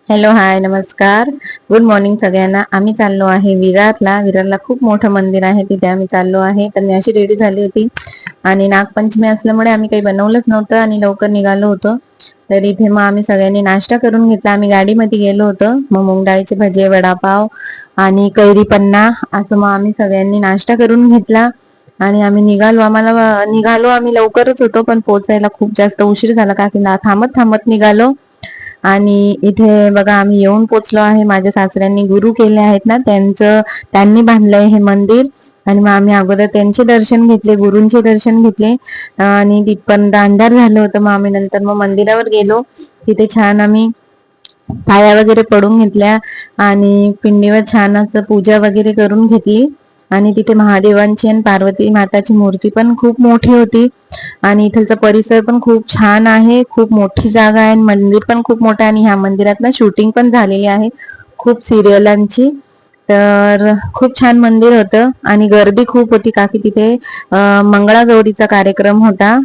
Hello, हाय, नमस्कार, good morning सगळ्यांना. आम्ही चाललो आहे विरारला खूप मोठं मंदिर आहे, तिथे आम्ही चाललो आहे. तर मी अशी रेडी झाली होती आणि नागपंचमी असल्यामुळे आम्ही काही बनवलंच नव्हतं आणि लवकर निघालो होतो. तर इथे मग आम्ही सगळ्यांनी नाश्ता करून घेतला. आम्ही गाडीमध्ये गेलो होतो. मग मूग डाळीचे भजे, वडापाव आणि कैरी पन्ना असं मग आम्ही सगळ्यांनी नाश्ता करून घेतला आणि आम्ही निघालो. आम्ही लवकरच होतो, पण पोहोचायला खूप जास्त उशीर झाला का की थांबत थांबत निघालो. आणि इथे बघा आम्ही येऊन पोचलो आहे. माझ्या सासऱ्यांनी गुरु केले आहेत ना, त्यांनी बांधलंय हे मंदिर. आणि मग आम्ही अगोदर त्यांचे दर्शन घेतले, गुरूंचे दर्शन घेतले आणि तिथपर्यंत अंधार झालं होतं. मग आम्ही नंतर मंदिरावर गेलो. तिथे छान आम्ही पाया वगैरे पडून घेतल्या आणि पिंडीवर छान असं पूजा वगैरे करून घेतली. आणि तिथे महादेवांची आणि पार्वती माताची मूर्ती पण खूप मोठी होती. आणि इथलचा परिसर पण खूप छान आहे. खूप मोठी जागा आहे, मंदिर पण खूप मोठं आहे. आणि ह्या मंदिरात ना शूटिंग पण झालेली आहे खूप सिरियलांची. तर खूप छान मंदिर होतं आणि गर्दी खूप होती का की तिथे मंगळागौरीचा कार्यक्रम होता.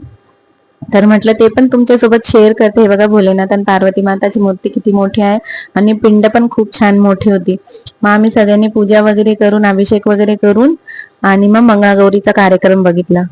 तर म्हटलं ते पण तुमच्यासोबत शेअर करते. बघा भोलेनाथ आणि पार्वती माताची मूर्ती किती मोठी आहे आणि पिंड पण खूप छान मोठी होती. मग आम्ही सगळ्यांनी पूजा वगैरे करून, अभिषेक वगैरे करून आणि मग मंगळागौरीचा कार्यक्रम बघितला.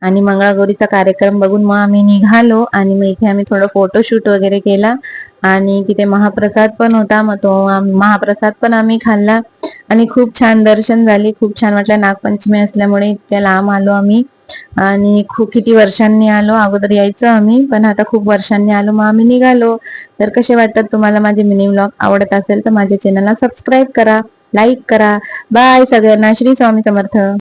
आणि मंगळागौरीचा कार्यक्रम बघून मग आम्ही निघालो आणि मग इथे आम्ही थोडं फोटोशूट वगैरे केला. आणि तिथे महाप्रसाद पण होता, मग तो महाप्रसाद पण आम्ही खाल्ला आणि खूप छान दर्शन झाले. खूप छान वाटलं. नागपंचमी असल्यामुळे इतक्या लांब आलो आम्ही आणि खूप किती वर्षांनी आलो. अगोदर यायचो आम्ही, पण आता खूप वर्षांनी आलो, मग आम्ही निघालो. तर कसे वाटतात तुम्हाला माझे मिनी व्लॉग? आवडत असेल तर माझ्या चॅनलला सबस्क्राईब करा, लाईक करा. बाय सगळ्यांना. श्री स्वामी समर्थ.